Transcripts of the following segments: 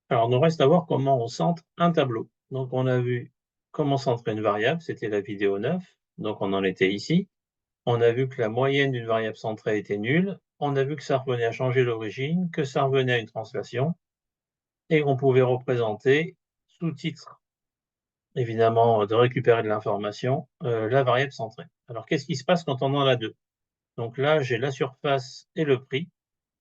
Alors, il nous reste à voir comment on centre un tableau. Donc, on a vu comment centrer une variable, c'était la vidéo 9, donc on en était ici. On a vu que la moyenne d'une variable centrée était nulle. On a vu que ça revenait à changer l'origine, que ça revenait à une translation, et qu'on pouvait représenter sous titre, évidemment, de récupérer de l'information, la variable centrée. Alors, qu'est-ce qui se passe quand on en a deux? Donc là, j'ai la surface et le prix.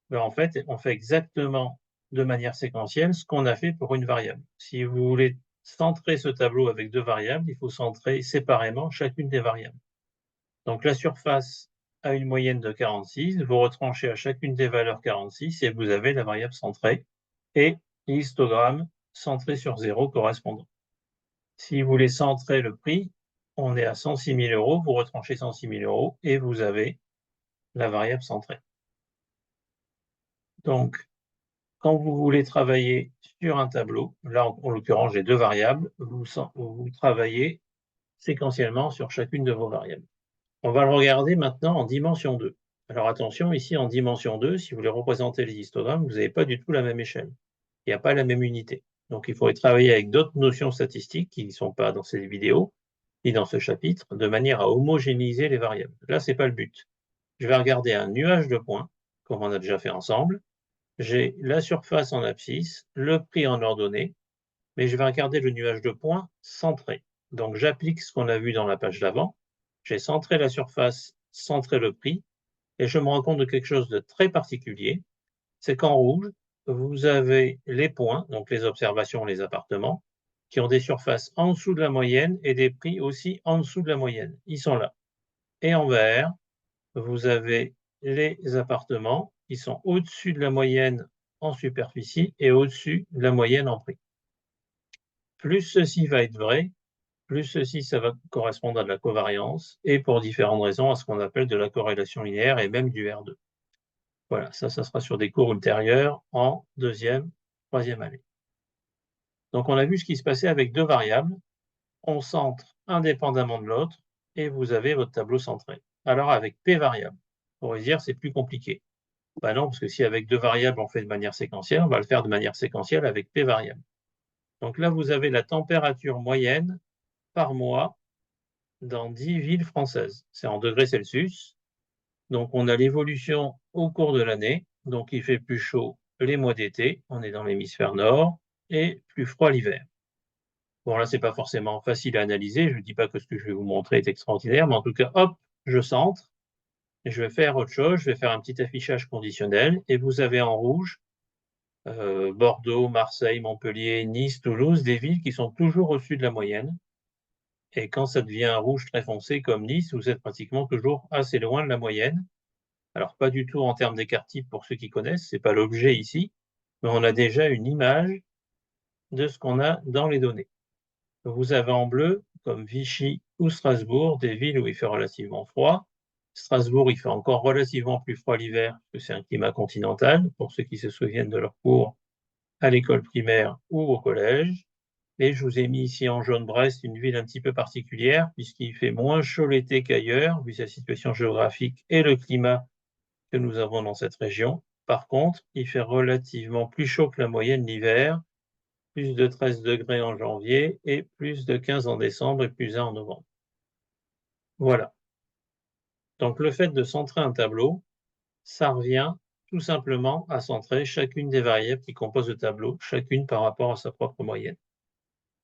Ben, en fait, on fait exactement de manière séquentielle ce qu'on a fait pour une variable. Si vous voulez centrer ce tableau avec deux variables, il faut centrer séparément chacune des variables. Donc la surface a une moyenne de 46, vous retranchez à chacune des valeurs 46 et vous avez la variable centrée et l'histogramme centré sur 0 correspondant. Si vous voulez centrer le prix, on est à 106 000 euros, vous retranchez 106 000 euros et vous avez la variable centrée. Donc, quand vous voulez travailler sur un tableau, là en l'occurrence j'ai deux variables, vous travaillez séquentiellement sur chacune de vos variables. On va le regarder maintenant en dimension 2. Alors attention, ici en dimension 2, si vous voulez représenter les histogrammes, vous n'avez pas du tout la même échelle. Il n'y a pas la même unité. Donc il faudrait travailler avec d'autres notions statistiques qui ne sont pas dans cette vidéo, ni dans ce chapitre, de manière à homogénéiser les variables. Là, ce n'est pas le but. Je vais regarder un nuage de points, comme on a déjà fait ensemble. J'ai la surface en abscisse, le prix en ordonnée, mais je vais regarder le nuage de points centré. Donc j'applique ce qu'on a vu dans la page d'avant. J'ai centré la surface, centré le prix, et je me rends compte de quelque chose de très particulier. C'est qu'en rouge, vous avez les points, donc les observations, les appartements, qui ont des surfaces en dessous de la moyenne et des prix aussi en dessous de la moyenne. Ils sont là. Et en vert, vous avez les appartements qui sont au-dessus de la moyenne en superficie et au-dessus de la moyenne en prix. Plus ceci va être vrai, plus ceci, ça va correspondre à de la covariance et pour différentes raisons à ce qu'on appelle de la corrélation linéaire et même du R2. Voilà, ça sera sur des cours ultérieurs en deuxième, troisième année. Donc on a vu ce qui se passait avec deux variables, on centre indépendamment de l'autre et vous avez votre tableau centré. Alors avec P variables, on pourrait dire c'est plus compliqué. Ben non, parce que si avec deux variables on fait de manière séquentielle, on va le faire de manière séquentielle avec P variables. Donc là, vous avez la température moyenne par mois dans 10 villes françaises. C'est en degrés Celsius. Donc on a l'évolution au cours de l'année. Donc il fait plus chaud les mois d'été, on est dans l'hémisphère nord, et plus froid l'hiver. Bon là, c'est pas forcément facile à analyser. Je ne dis pas que ce que je vais vous montrer est extraordinaire, mais en tout cas, hop, je centre. Et je vais faire autre chose. Je vais faire un petit affichage conditionnel. Et vous avez en rouge Bordeaux, Marseille, Montpellier, Nice, Toulouse, des villes qui sont toujours au-dessus de la moyenne. Et quand ça devient un rouge très foncé comme Nice, vous êtes pratiquement toujours assez loin de la moyenne. Alors pas du tout en termes d'écart type pour ceux qui connaissent, c'est pas l'objet ici, mais on a déjà une image de ce qu'on a dans les données. Vous avez en bleu, comme Vichy ou Strasbourg, des villes où il fait relativement froid. Strasbourg, il fait encore relativement plus froid l'hiver, parce que c'est un climat continental, pour ceux qui se souviennent de leur cours à l'école primaire ou au collège. Et je vous ai mis ici en jaune Brest, une ville un petit peu particulière, puisqu'il fait moins chaud l'été qu'ailleurs, vu sa situation géographique et le climat que nous avons dans cette région. Par contre, il fait relativement plus chaud que la moyenne l'hiver, plus de 13 degrés en janvier et plus de 15 en décembre et plus 1 en novembre. Voilà. Donc le fait de centrer un tableau, ça revient tout simplement à centrer chacune des variables qui composent le tableau, chacune par rapport à sa propre moyenne.